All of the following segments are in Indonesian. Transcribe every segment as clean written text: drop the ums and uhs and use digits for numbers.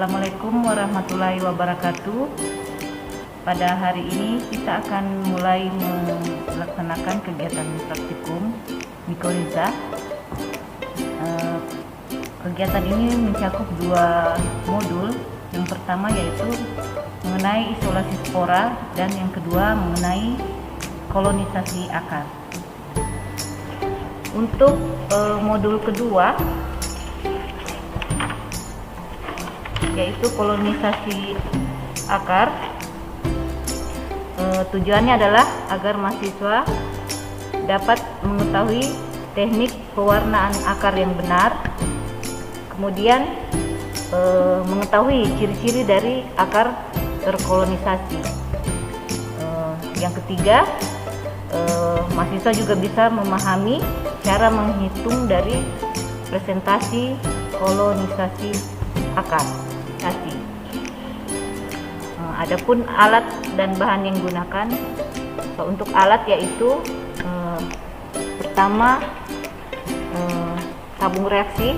Assalamualaikum warahmatullahi wabarakatuh. Pada hari ini kita akan mulai melaksanakan kegiatan praktikum mikoriza. Kegiatan ini mencakup dua modul. Yang pertama yaitu mengenai isolasi spora dan yang kedua mengenai kolonisasi akar. Untuk modul kedua yaitu kolonisasi akar, tujuannya adalah agar mahasiswa dapat mengetahui teknik pewarnaan akar yang benar, kemudian mengetahui ciri-ciri dari akar terkolonisasi. Yang ketiga, mahasiswa juga bisa memahami cara menghitung dari presentasi kolonisasi akar. Adapun alat dan bahan yang digunakan, untuk alat yaitu pertama tabung reaksi.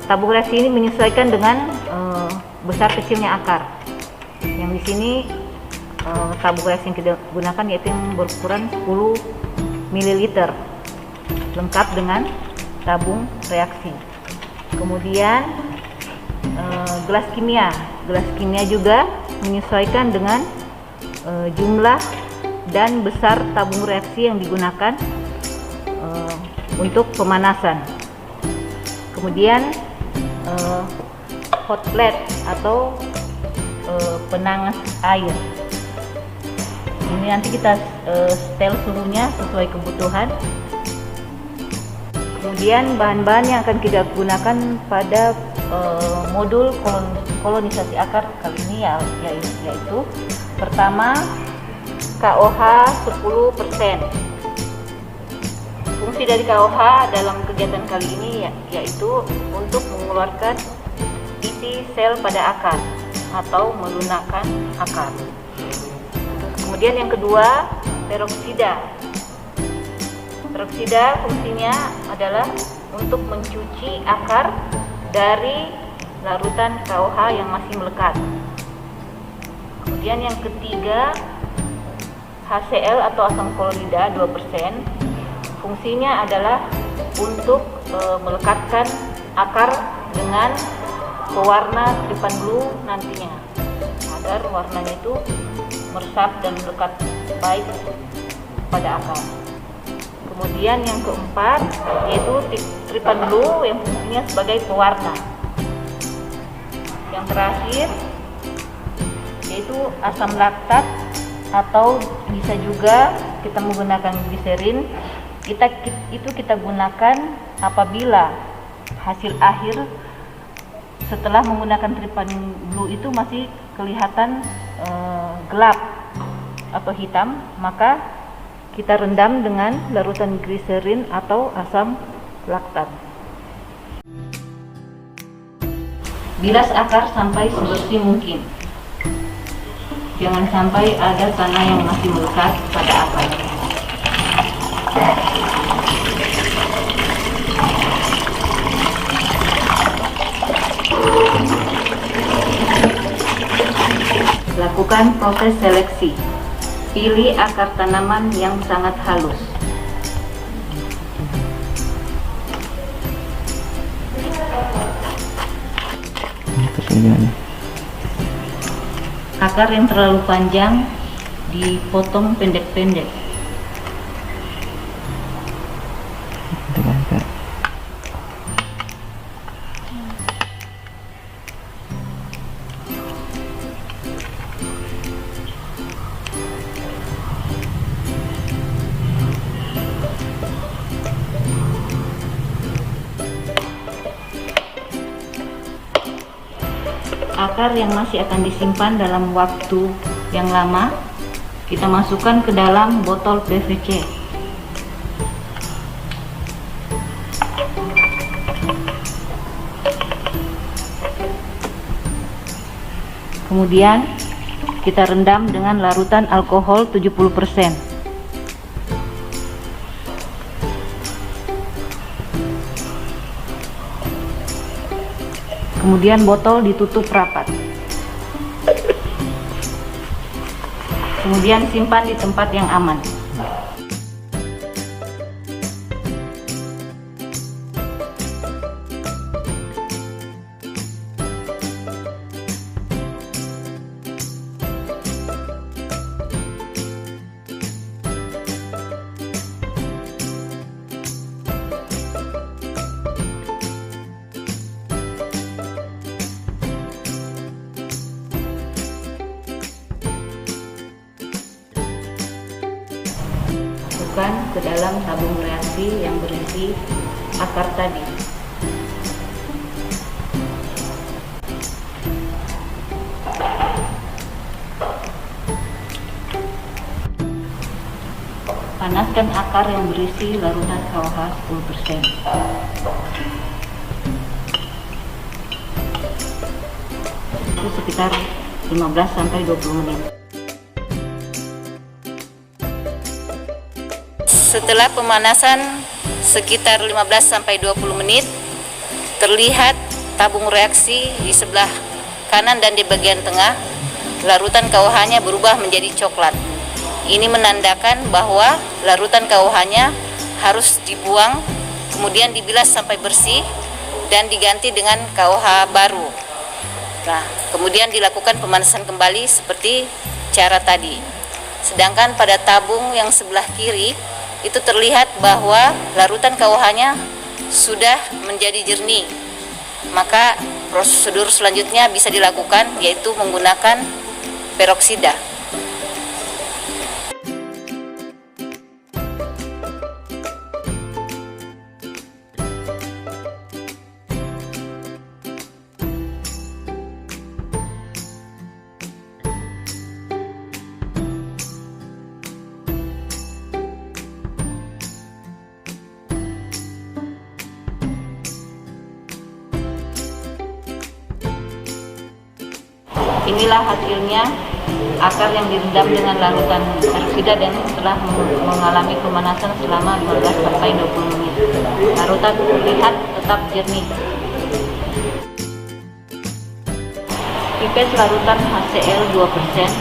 Tabung reaksi ini menyesuaikan dengan besar kecilnya akar. Yang di sini tabung reaksi yang kita gunakan yaitu yang berukuran 10 ml, lengkap dengan tabung reaksi. Kemudian gelas kimia. Gelas kimia juga menyesuaikan dengan jumlah dan besar tabung reaksi yang digunakan untuk pemanasan. Kemudian hot plate atau penangas air. Ini nanti kita setel suhunya sesuai kebutuhan. Kemudian bahan-bahan yang akan kita gunakan pada modul kolonisasi akar kali ini yaitu pertama KOH 10%. Fungsi dari KOH dalam kegiatan kali ini yaitu untuk mengeluarkan isi sel pada akar atau melunakkan akar. Kemudian yang kedua, peroksida. Peroksida fungsinya adalah untuk mencuci akar dari larutan KOH yang masih melekat. Kemudian yang ketiga, HCl atau asam klorida 2%. Fungsinya adalah untuk melekatkan akar dengan pewarna tripan blue nantinya, agar warnanya itu meresap dan melekat baik pada akar. Kemudian yang keempat yaitu tripan blue yang fungsinya sebagai pewarna. Yang terakhir yaitu asam laktat, atau bisa juga kita menggunakan gliserin. Kita gunakan apabila hasil akhir setelah menggunakan tripan blue itu masih kelihatan gelap atau hitam, maka kita rendam dengan larutan gliserin atau asam laktat. Bilas akar sampai sebersih mungkin. Jangan sampai ada tanah yang masih melekat pada akar. Lakukan proses seleksi. Pilih akar tanaman yang sangat halus. Akar yang terlalu panjang dipotong pendek-pendek. Akar yang masih akan disimpan dalam waktu yang lama, kita masukkan ke dalam botol PVC. Kemudian kita rendam dengan larutan alkohol 70%. Kemudian botol ditutup rapat. Kemudian simpan di tempat yang aman. Masukkan ke dalam tabung reaksi yang berisi akar tadi. Panaskan akar yang berisi larutan KOH 10%. Itu sekitar 15-20 menit. Setelah pemanasan sekitar 15-20 menit, terlihat tabung reaksi di sebelah kanan dan di bagian tengah, larutan KOH-nya berubah menjadi coklat. Ini menandakan bahwa larutan KOH-nya harus dibuang, kemudian dibilas sampai bersih dan diganti dengan KOH baru. Nah, kemudian dilakukan pemanasan kembali seperti cara tadi. Sedangkan pada tabung yang sebelah kiri, itu terlihat bahwa larutan KOH-nya sudah menjadi jernih. Maka prosedur selanjutnya bisa dilakukan, yaitu menggunakan peroksida. Inilah hasilnya akar yang direndam dengan larutan peroksida dan setelah mengalami pemanasan selama 15-20 menit. Larutan terlihat tetap jernih. Pipet larutan HCl 2%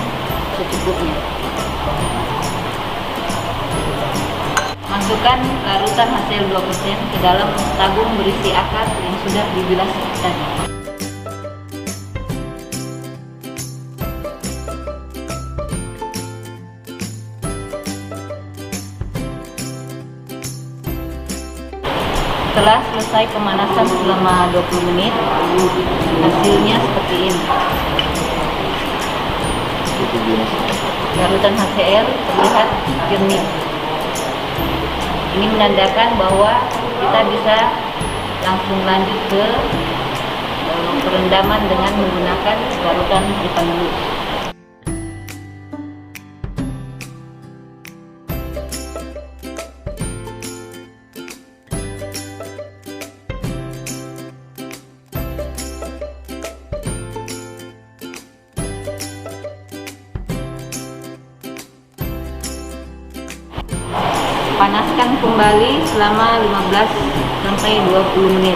secukupnya. Masukkan larutan HCl 2% ke dalam tabung berisi akar yang sudah dibilas tadi. Setelah selesai pemanasan selama 20 menit, hasilnya seperti ini. Larutan HCl terlihat jernih. Ini menandakan bahwa kita bisa langsung lanjut ke perendaman dengan menggunakan larutan tripan blue. Panaskan kembali selama 15-20 menit.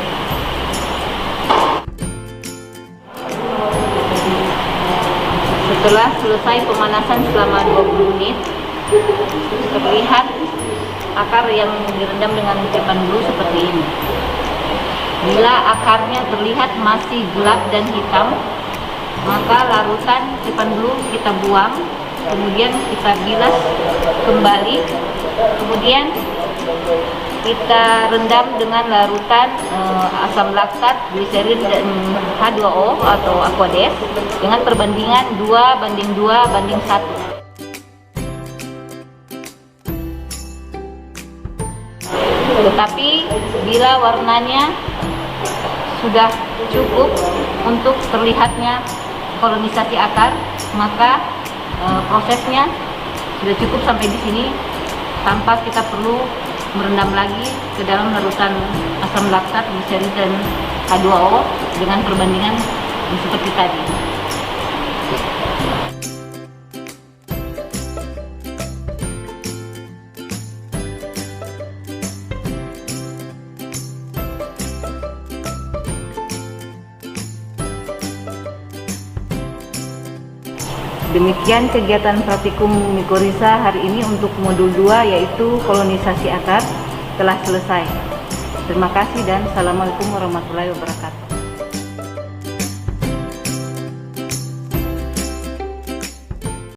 Setelah selesai pemanasan selama 20 menit, terlihat akar yang direndam dengan tripan blue seperti ini. Bila akarnya terlihat masih gelap dan hitam, maka larutan tripan blue kita buang, kemudian kita bilas kembali, kemudian kita rendam dengan larutan asam laktat, gliserin dan H2O atau Aquades dengan perbandingan 2:2:1. Tetapi bila warnanya sudah cukup untuk terlihatnya kolonisasi akar, maka prosesnya sudah cukup sampai di sini tanpa kita perlu merendam lagi ke dalam larutan asam laktat, gliserin dan H2O dengan perbandingan yang seperti tadi. Demikian kegiatan praktikum mikorrhiza hari ini untuk modul 2 yaitu kolonisasi akar telah selesai. Terima kasih dan Assalamualaikum warahmatullahi wabarakatuh.